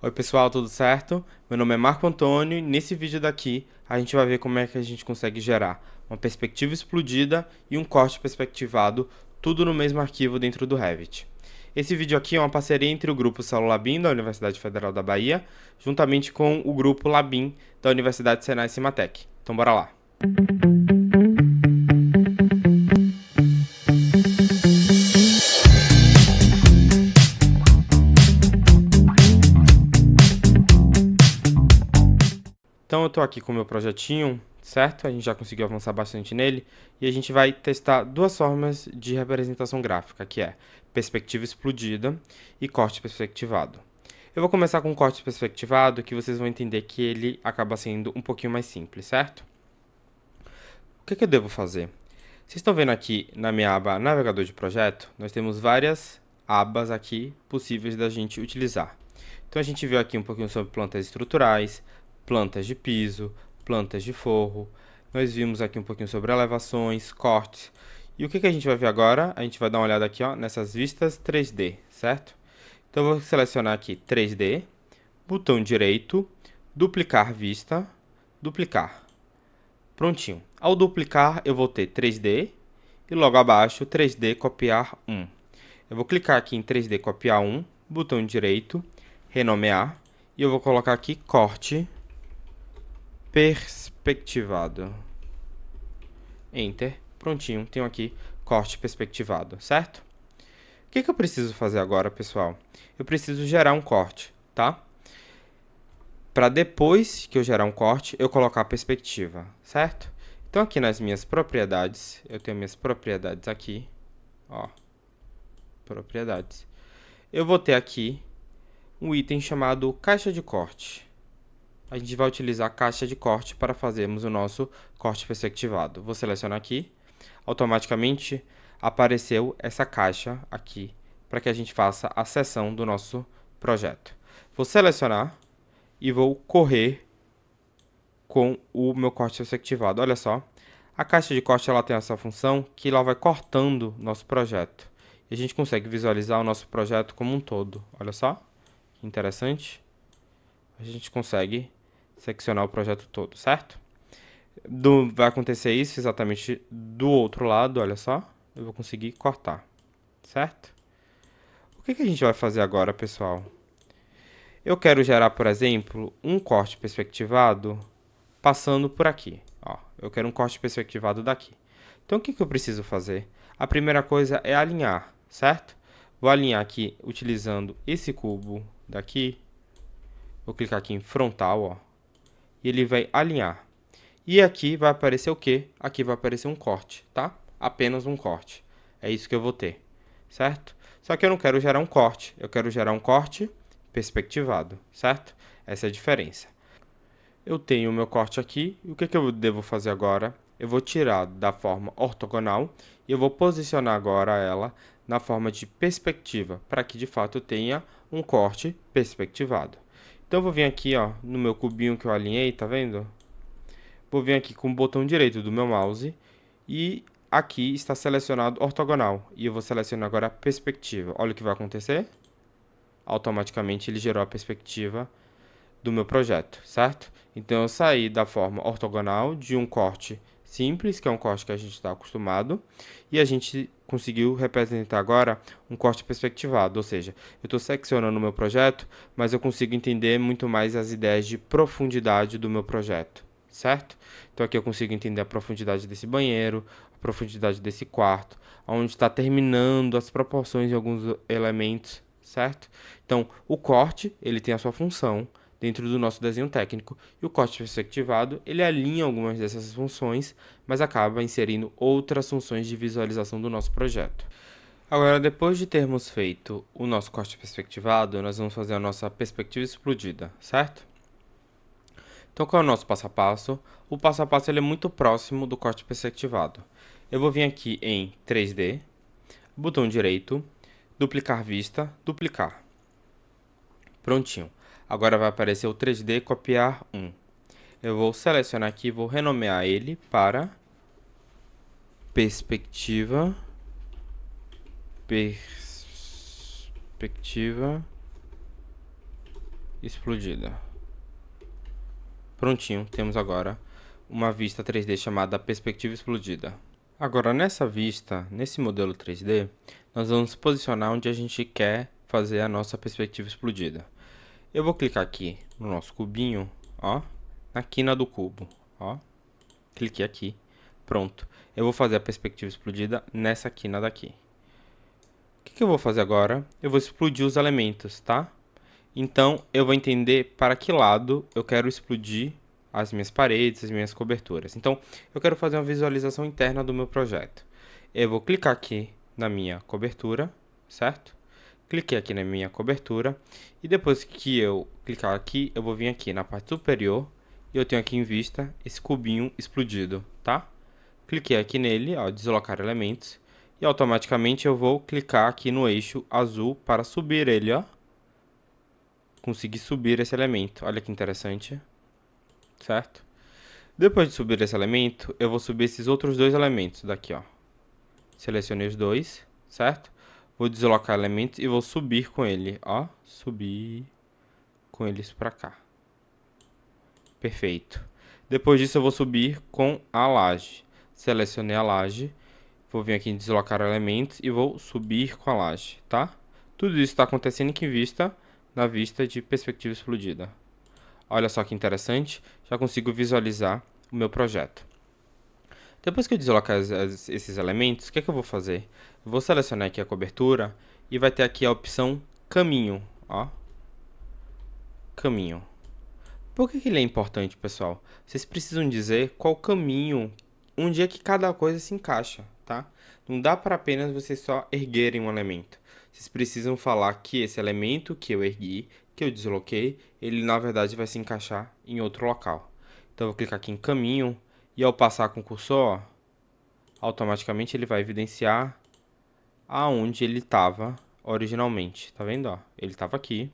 Oi pessoal, tudo certo? Meu nome é Marco Antônio e nesse vídeo daqui a gente vai ver como é que a gente consegue gerar uma perspectiva explodida e um corte perspectivado, tudo no mesmo arquivo dentro do Revit. Esse vídeo aqui é uma parceria entre o grupo Salolabim da Universidade Federal da Bahia, juntamente com o grupo Labim da Universidade Senai Cimatec. Então bora lá! Então eu estou aqui com o meu projetinho, certo? A gente já conseguiu avançar bastante nele e a gente vai testar duas formas de representação gráfica, que é perspectiva explodida e corte perspectivado. Eu vou começar com o corte perspectivado, que vocês vão entender que ele acaba sendo um pouquinho mais simples, certo? O que eu devo fazer? Vocês estão vendo aqui na minha aba navegador de projeto, nós temos várias abas aqui possíveis da gente utilizar. Então a gente viu aqui um pouquinho sobre plantas estruturais, plantas de piso, plantas de forro. Nós vimos aqui um pouquinho sobre elevações, cortes. E o que a gente vai ver agora? A gente vai dar uma olhada aqui, ó, nessas vistas 3D, certo? Então eu vou selecionar aqui 3D, botão direito, duplicar vista, duplicar. Prontinho. Ao duplicar, eu vou ter 3D e logo abaixo 3D copiar 1. Eu vou clicar aqui em 3D copiar 1, botão direito, renomear, e eu vou colocar aqui corte perspectivado. Enter. Prontinho, tenho aqui corte perspectivado, certo? O que eu preciso fazer agora, pessoal? Eu preciso gerar um corte, tá? Para depois que eu gerar um corte, eu colocar a perspectiva, certo? Então aqui nas minhas propriedades, eu tenho minhas propriedades aqui, ó, propriedades. Eu vou ter aqui um item chamado caixa de corte. A gente vai utilizar a caixa de corte para fazermos o nosso corte perspectivado. Vou selecionar aqui, automaticamente apareceu essa caixa aqui, para que a gente faça a seção do nosso projeto. Vou selecionar e vou correr com o meu corte perspectivado. Olha só, a caixa de corte ela tem essa função que ela vai cortando nosso projeto. E a gente consegue visualizar o nosso projeto como um todo. Olha só, que interessante. A gente consegue seccionar o projeto todo, certo? Vai acontecer isso exatamente do outro lado, olha só. Eu vou conseguir cortar, certo? O que a gente vai fazer agora, pessoal? Eu quero gerar, por exemplo, um corte perspectivado passando por aqui. Ó, eu quero um corte perspectivado daqui. Então, o que eu preciso fazer? A primeira coisa é alinhar, certo? Vou alinhar aqui utilizando esse cubo daqui. Vou clicar aqui em frontal, ó. E ele vai alinhar. E aqui vai aparecer o quê? Aqui vai aparecer um corte, tá? Apenas um corte. É isso que eu vou ter, certo? Só que eu não quero gerar um corte. Eu quero gerar um corte perspectivado, certo? Essa é a diferença. Eu tenho o meu corte aqui, e o que eu devo fazer agora? Eu vou tirar da forma ortogonal e eu vou posicionar agora ela na forma de perspectiva, para que de fato eu tenha um corte perspectivado. Então eu vou vir aqui, ó, no meu cubinho que eu alinhei, tá vendo? Vou vir aqui com o botão direito do meu mouse e aqui está selecionado ortogonal. E eu vou selecionar agora a perspectiva. Olha o que vai acontecer. Automaticamente ele gerou a perspectiva do meu projeto, certo? Então eu saí da forma ortogonal de um corte simples, que é um corte que a gente está acostumado, e a gente conseguiu representar agora um corte perspectivado, ou seja, eu estou seccionando o meu projeto, mas eu consigo entender muito mais as ideias de profundidade do meu projeto, certo? Então aqui eu consigo entender a profundidade desse banheiro, a profundidade desse quarto, onde está terminando as proporções de alguns elementos, certo? Então o corte ele tem a sua função dentro do nosso desenho técnico, e o corte perspectivado ele alinha algumas dessas funções, mas acaba inserindo outras funções de visualização do nosso projeto. Agora, depois de termos feito o nosso corte perspectivado, nós vamos fazer a nossa perspectiva explodida, certo? Então, qual é o nosso passo a passo? O passo a passo ele é muito próximo do corte perspectivado. Eu vou vir aqui em 3D, botão direito, duplicar vista, duplicar. Prontinho. Agora vai aparecer o 3D copiar 1. Eu vou selecionar aqui e vou renomear ele para perspectiva explodida. Prontinho, temos agora uma vista 3D chamada perspectiva explodida. Agora nessa vista, nesse modelo 3D, nós vamos posicionar onde a gente quer fazer a nossa perspectiva explodida. Eu vou clicar aqui no nosso cubinho, ó, na quina do cubo, ó. Cliquei aqui, pronto. Eu vou fazer a perspectiva explodida nessa quina daqui. O que eu vou fazer agora? Eu vou explodir os elementos, tá? Então, eu vou entender para que lado eu quero explodir as minhas paredes, as minhas coberturas. Então, eu quero fazer uma visualização interna do meu projeto. Eu vou clicar aqui na minha cobertura, certo? Cliquei aqui na minha cobertura e depois que eu clicar aqui, eu vou vir aqui na parte superior e eu tenho aqui em vista esse cubinho explodido, tá? Cliquei aqui nele, ó, deslocar elementos e automaticamente eu vou clicar aqui no eixo azul para subir ele, ó. Consegui subir esse elemento, olha que interessante, certo? Depois de subir esse elemento, eu vou subir esses outros dois elementos daqui, ó. Selecionei os dois, certo? Vou deslocar elementos e vou subir com ele, ó. Subir com eles pra cá. Perfeito. Depois disso eu vou subir com a laje. Selecionei a laje. Vou vir aqui em deslocar elementos e vou subir com a laje, tá? Tudo isso está acontecendo em que vista? Na vista de perspectiva explodida. Olha só que interessante, já consigo visualizar o meu projeto. Depois que eu deslocar esses elementos, o que é que eu vou fazer? Eu vou selecionar aqui a cobertura e vai ter aqui a opção caminho, ó. Caminho. Por que ele é importante, pessoal? Vocês precisam dizer qual caminho, onde é que cada coisa se encaixa, tá? Não dá para apenas vocês só erguerem um elemento. Vocês precisam falar que esse elemento que eu ergui, que eu desloquei, ele na verdade vai se encaixar em outro local. Então eu vou clicar aqui em caminho e ao passar com o cursor, ó, automaticamente ele vai evidenciar aonde ele estava originalmente. Tá vendo? Ó? Ele estava aqui.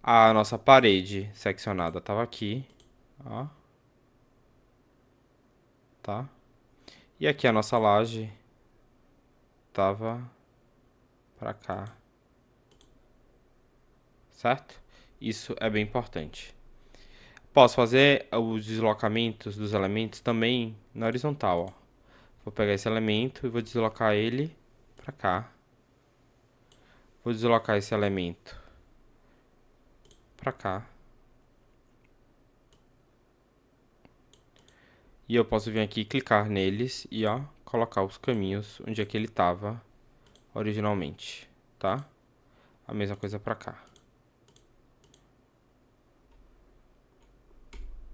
A nossa parede seccionada estava aqui. Ó. Tá? E aqui a nossa laje estava para cá. Certo? Isso é bem importante. Posso fazer os deslocamentos dos elementos também na horizontal, ó. Vou pegar esse elemento e vou deslocar ele para cá. Vou deslocar esse elemento para cá. E eu posso vir aqui, clicar neles e, ó, colocar os caminhos onde é que ele estava originalmente, tá? A mesma coisa para cá.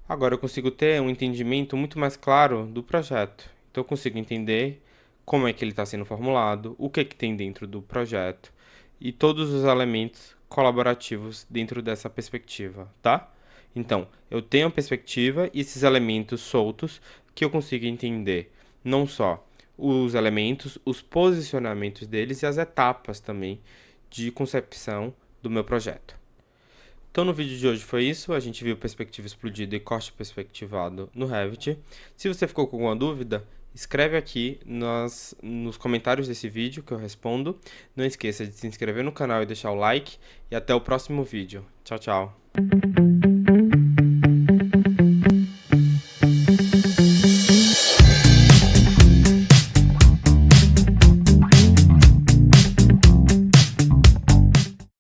Agora eu consigo ter um entendimento muito mais claro do projeto. Então eu consigo entender como é que ele está sendo formulado, o que é que tem dentro do projeto e todos os elementos colaborativos dentro dessa perspectiva, tá? Então, eu tenho a perspectiva e esses elementos soltos que eu consigo entender não só os elementos, os posicionamentos deles e as etapas também de concepção do meu projeto. Então no vídeo de hoje foi isso, a gente viu perspectiva explodida e corte perspectivado no Revit. Se você ficou com alguma dúvida, escreve aqui nos comentários desse vídeo que eu respondo. Não esqueça de se inscrever no canal e deixar o like. E até o próximo vídeo. Tchau, tchau.